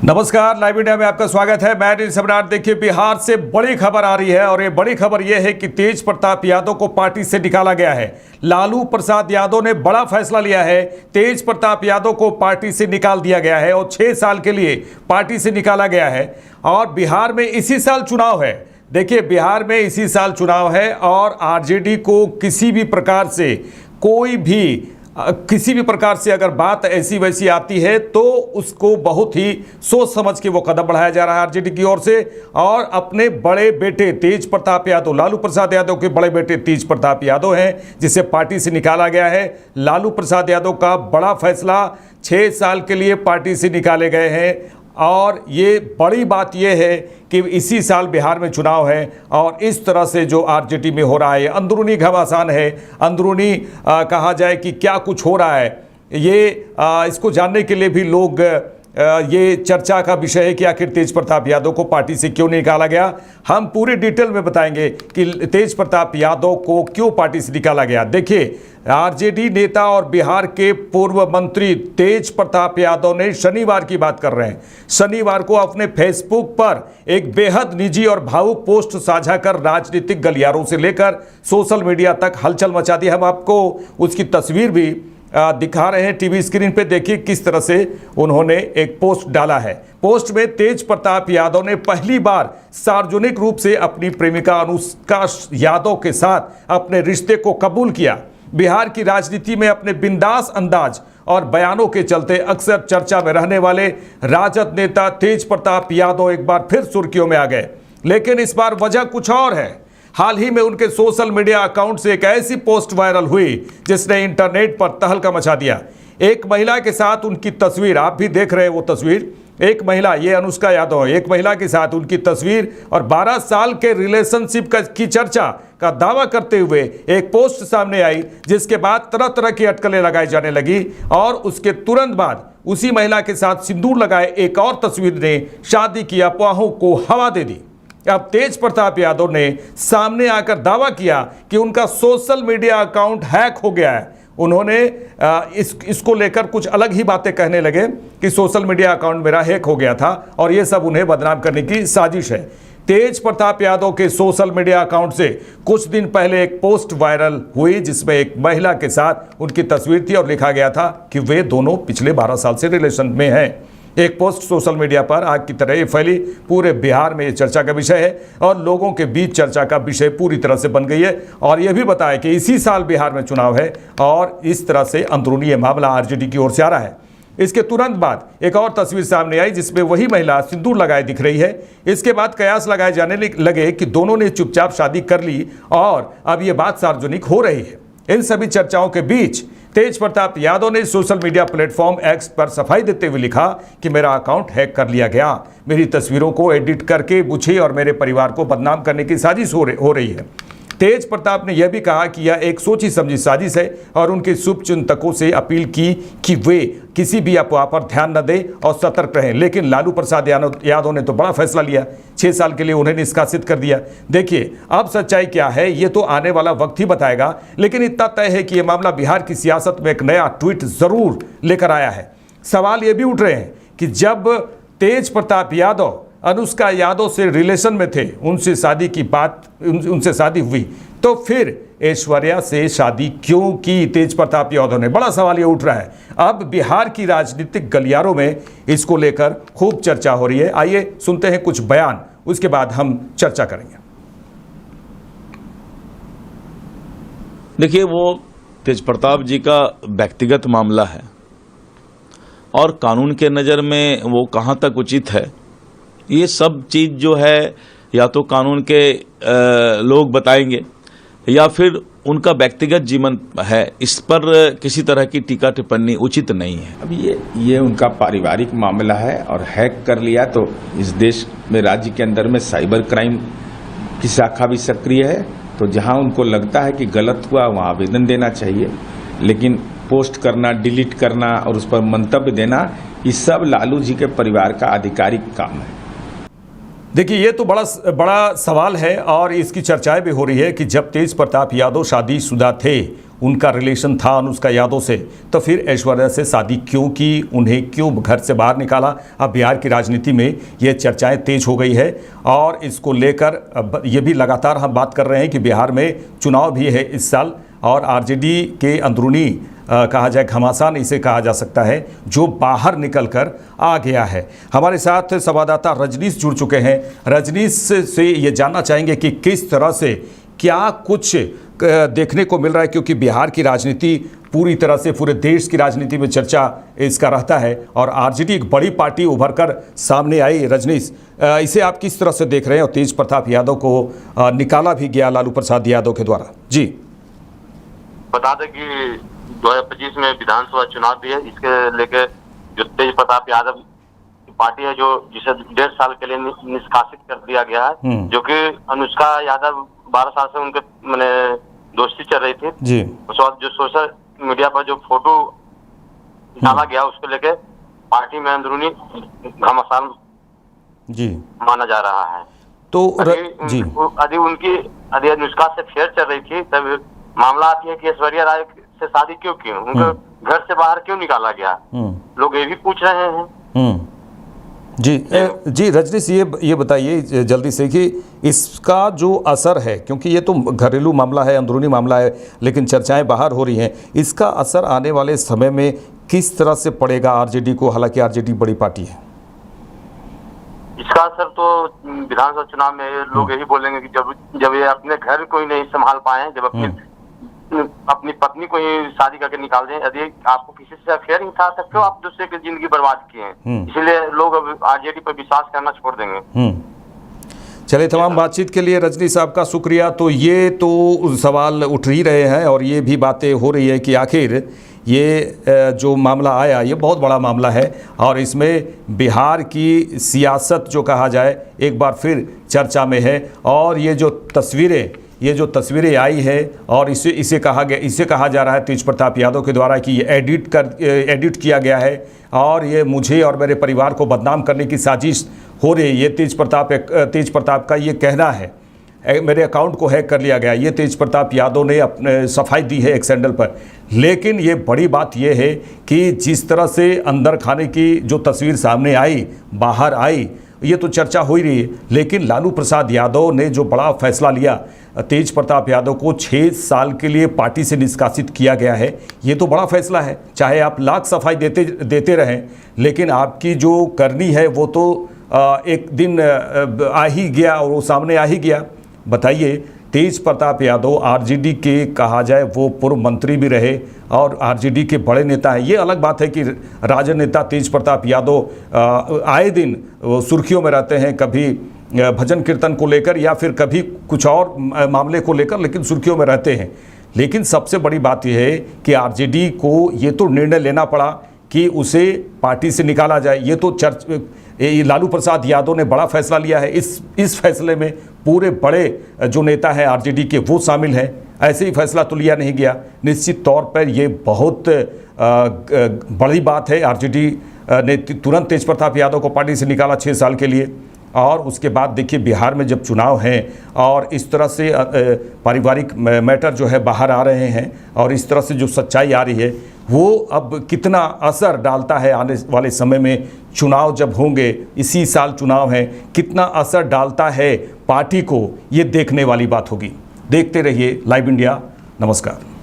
नमस्कार, live India में आपका स्वागत है। मैं अनिल सम्राट। देखिए, बिहार से बड़ी खबर आ रही है और ये बड़ी खबर ये है कि तेज प्रताप यादव को पार्टी से निकाला गया है। लालू प्रसाद यादव ने बड़ा फैसला लिया है। तेज प्रताप यादव को पार्टी से निकाल दिया गया है और 6 साल के लिए पार्टी से निकाला गया है। और बिहार में इसी साल चुनाव है। देखिए, बिहार में इसी साल चुनाव है और आरजेडी को किसी भी प्रकार से अगर बात ऐसी वैसी आती है तो उसको बहुत ही सोच समझ के वो कदम बढ़ाया जा रहा है आरजेडी की ओर से। और अपने बड़े बेटे तेज प्रताप यादव, लालू प्रसाद यादव के बड़े बेटे तेज प्रताप यादव हैं, जिसे पार्टी से निकाला गया है। लालू प्रसाद यादव का बड़ा फैसला, 6 साल के लिए पार्टी से निकाले गए हैं। और ये बड़ी बात यह है कि इसी साल बिहार में चुनाव है और इस तरह से जो आरजेडी में हो रहा है, अंदरूनी घमासान है। अंदरूनी कहा जाए कि क्या कुछ हो रहा है, ये इसको जानने के लिए भी लोग ये चर्चा का विषय है कि आखिर तेज प्रताप यादव को पार्टी से क्यों निकाला गया। हम पूरी डिटेल में बताएंगे कि तेज प्रताप यादव को क्यों पार्टी से निकाला गया। देखिए, आरजेडी नेता और बिहार के पूर्व मंत्री तेज प्रताप यादव ने शनिवार की बात कर रहे हैं, शनिवार को अपने फेसबुक पर एक बेहद निजी और भावुक पोस्ट साझा कर राजनीतिक गलियारों से लेकर सोशल मीडिया तक हलचल मचा दी। हम आपको उसकी तस्वीर भी दिखा रहे हैं टीवी स्क्रीन पे। देखिए किस तरह से उन्होंने एक पोस्ट डाला है। पोस्ट में तेज प्रताप यादव ने पहली बार सार्वजनिक रूप से अपनी प्रेमिका अनुष्का यादव के साथ अपने रिश्ते को कबूल किया। बिहार की राजनीति में अपने बिंदास अंदाज और बयानों के चलते अक्सर चर्चा में रहने वाले राजद नेता तेज प्रताप यादव एक बार फिर सुर्खियों में आ गए, लेकिन इस बार वजह कुछ और है। हाल ही में उनके सोशल मीडिया अकाउंट से एक ऐसी पोस्ट वायरल हुई जिसने इंटरनेट पर तहलका मचा दिया। एक महिला के साथ उनकी तस्वीर, आप भी देख रहे हैं वो तस्वीर। एक महिला, ये अनुष्का यादव है, एक महिला के साथ उनकी तस्वीर और 12 साल के रिलेशनशिप की चर्चा का दावा करते हुए एक पोस्ट सामने आई, जिसके बाद तरह तरह की अटकलें लगाई जाने लगी। और उसके तुरंत बाद उसी महिला के साथ सिंदूर लगाए एक और तस्वीर ने शादी की अफवाहों को हवा दे दी। अब तेज प्रताप यादव ने सामने आकर दावा किया कि उनका सोशल मीडिया अकाउंट हैक हो गया है। उन्होंने इसको लेकर कुछ अलग ही बातें कहने लगे कि सोशल मीडिया अकाउंट मेरा हैक हो गया था और यह सब उन्हें बदनाम करने की साजिश है। तेज प्रताप यादव के सोशल मीडिया अकाउंट से कुछ दिन पहले एक पोस्ट वायरल हुई जिसमें एक महिला के साथ उनकी तस्वीर थी और लिखा गया था कि वे दोनों पिछले 12 साल से रिलेशन में हैं। एक पोस्ट सोशल मीडिया पर आग की तरह फैली, पूरे बिहार में ये चर्चा का विषय है और लोगों के बीच चर्चा का विषय पूरी तरह से बन गई है। और यह भी बताया कि इसी साल बिहार में चुनाव है और इस तरह से अंदरूनी मामला आरजेडी की ओर से आ रहा है। इसके तुरंत बाद एक और तस्वीर सामने आई जिसमें वही महिला सिंदूर लगाए दिख रही है। इसके बाद कयास लगाए जाने लगे कि दोनों ने चुपचाप शादी कर ली और अब ये बात सार्वजनिक हो रही है। इन सभी चर्चाओं के बीच तेज प्रताप यादव ने सोशल मीडिया प्लेटफॉर्म एक्स पर सफाई देते हुए लिखा कि मेरा अकाउंट हैक कर लिया गया, मेरी तस्वीरों को एडिट करके मुझे और मेरे परिवार को बदनाम करने की साजिश हो रही है। तेज प्रताप ने यह भी कहा कि यह एक सोची समझी साजिश है और उनके शुभचिंतकों से अपील की कि वे किसी भी अफवाह पर ध्यान न दें और सतर्क रहें। लेकिन लालू प्रसाद यादव ने तो बड़ा फैसला लिया, 6 साल के लिए उन्हें निष्कासित कर दिया। देखिए, अब सच्चाई क्या है ये तो आने वाला वक्त ही बताएगा, लेकिन इतना तय है कि यह मामला बिहार की सियासत में एक नया ट्वीट जरूर लेकर आया है। सवाल ये भी उठ रहे हैं कि जब तेज प्रताप यादव अनुष्का यादव से रिलेशन में थे, उनसे शादी हुई, तो फिर ऐश्वर्या से शादी क्यों की तेज प्रताप यादव ने? बड़ा सवाल ये उठ रहा है। अब बिहार की राजनीतिक गलियारों में इसको लेकर खूब चर्चा हो रही है। आइए सुनते हैं कुछ बयान, उसके बाद हम चर्चा करेंगे। देखिए, वो तेज प्रताप जी का व्यक्तिगत मामला है और कानून के नज़र में वो कहाँ तक उचित है, ये सब चीज़ जो है या तो कानून के लोग बताएंगे या फिर उनका व्यक्तिगत जीवन है, इस पर किसी तरह की टीका टिप्पणी उचित नहीं है। अब ये उनका पारिवारिक मामला है और हैक कर लिया तो इस देश में, राज्य के अंदर में साइबर क्राइम की शाखा भी सक्रिय है, तो जहां उनको लगता है कि गलत हुआ वहां आवेदन देना चाहिए। लेकिन पोस्ट करना, डिलीट करना और उस पर मंतव्य देना, ये सब लालू जी के परिवार का आधिकारिक काम है। देखिए, ये तो बड़ा सवाल है और इसकी चर्चाएं भी हो रही है कि जब तेज प्रताप यादव शादीशुदा थे उनका रिलेशन था अनुष्का यादव से, तो फिर ऐश्वर्या से शादी क्यों की, उन्हें क्यों घर से बाहर निकाला। अब बिहार की राजनीति में ये चर्चाएं तेज हो गई है और इसको लेकर अब ये भी लगातार हम बात कर रहे हैं कि बिहार में चुनाव भी है इस साल और आरजेडी के अंदरूनी कहा जाए घमासान इसे कहा जा सकता है, जो बाहर निकलकर आ गया है। हमारे साथ संवाददाता रजनीश जुड़ चुके हैं। रजनीश से ये जानना चाहेंगे कि किस तरह से क्या कुछ देखने को मिल रहा है, क्योंकि बिहार की राजनीति पूरी तरह से पूरे देश की राजनीति में चर्चा इसका रहता है और आरजेडी एक बड़ी पार्टी उभर कर सामने आई। रजनीश, इसे आप किस तरह से देख रहे हैं और तेज प्रताप यादव को निकाला भी गया लालू प्रसाद यादव के द्वारा? जी बता दें कि 2025 में विधानसभा चुनाव भी है, इसके लेके जो तेज प्रताप यादव की पार्टी है, जो जिसे 1.5 साल के लिए निष्कासित कर दिया गया है, जो कि अनुष्का यादव 12 साल से उनके मैंने दोस्ती चल रही थी जी। उस वक्त जो सोशल मीडिया पर जो फोटो डाला गया उसको लेके पार्टी में अंदरूनी घमासान जी माना जा रहा है। तो यदि अनुष्का से फेयर चल रही थी तब मामला आती है कि ऐश्वर्या राय से शादी क्यों की, उनको घर से बाहर क्यों निकाला गया, लोग ये भी पूछ रहे हैं। जी रजनीश, ये बताइए जल्दी से कि इसका जो असर है, क्योंकि ये तो घरेलू मामला है, अंदरूनी मामला है, लेकिन चर्चाएं बाहर हो रही हैं, इसका असर आने वाले समय में किस तरह से पड़ेगा आरजेडी को, हालांकि आरजेडी बड़ी पार्टी है? इसका असर तो विधानसभा चुनाव में लोग यही बोलेंगे कि जब ये अपने घर को ही नहीं संभाल पाए, जब अपनी पत्नी को ही शादी करके निकाल दें, यदि आपको किसी से अफेयर ही था तब क्यों आप दूसरे की जिंदगी बर्बाद किए हैं, इसलिए लोग अब आरजेडी पर विश्वास करना छोड़ देंगे। चलिए, तमाम बातचीत के लिए रजनी साहब का शुक्रिया। तो ये तो सवाल उठ ही रहे हैं और ये भी बातें हो रही है कि आखिर ये जो मामला आया ये बहुत बड़ा मामला है और इसमें बिहार की सियासत जो कहा जाए एक बार फिर चर्चा में है। और ये जो तस्वीरें आई है और इसे कहा जा रहा है तेज प्रताप यादव के द्वारा कि ये एडिट किया गया है और ये मुझे और मेरे परिवार को बदनाम करने की साजिश हो रही है। ये तेज प्रताप का ये कहना है, मेरे अकाउंट को हैक कर लिया गया, ये तेज प्रताप यादव ने अपने सफाई दी है एक सैंडल पर। लेकिन ये बड़ी बात ये है कि जिस तरह से अंदर खाने की जो तस्वीर सामने आई, बाहर आई, ये तो चर्चा हो ही रही है। लेकिन लालू प्रसाद यादव ने जो बड़ा फैसला लिया, तेज प्रताप यादव को 6 साल के लिए पार्टी से निष्कासित किया गया है, ये तो बड़ा फैसला है। चाहे आप लाख सफाई देते रहें, लेकिन आपकी जो करनी है वो तो एक दिन आ ही गया और वो सामने आ ही गया। बताइए, तेज प्रताप यादव आरजेडी के कहा जाए वो पूर्व मंत्री भी रहे और आरजेडी के बड़े नेता हैं। ये अलग बात है कि राजद नेता तेज प्रताप यादव आए दिन सुर्खियों में रहते हैं, कभी भजन कीर्तन को लेकर या फिर कभी कुछ और मामले को लेकर, लेकिन सुर्खियों में रहते हैं। लेकिन सबसे बड़ी बात यह है कि आरजेडी को ये तो निर्णय लेना पड़ा कि उसे पार्टी से निकाला जाए। ये तो लालू प्रसाद यादव ने बड़ा फैसला लिया है। इस फैसले में पूरे बड़े जो नेता हैं आरजेडी के वो शामिल हैं। ऐसे ही फैसला तो लिया नहीं गया। निश्चित तौर पर ये बहुत बड़ी बात है। आरजेडी ने तुरंत तेज प्रताप यादव को पार्टी से निकाला 6 साल के लिए और उसके बाद देखिए बिहार में जब चुनाव हैं और इस तरह से पारिवारिक मैटर जो है बाहर आ रहे हैं और इस तरह से जो सच्चाई आ रही है वो अब कितना असर डालता है आने वाले समय में, चुनाव जब होंगे, इसी साल चुनाव है, कितना असर डालता है पार्टी को, ये देखने वाली बात होगी। देखते रहिए लाइव इंडिया। नमस्कार।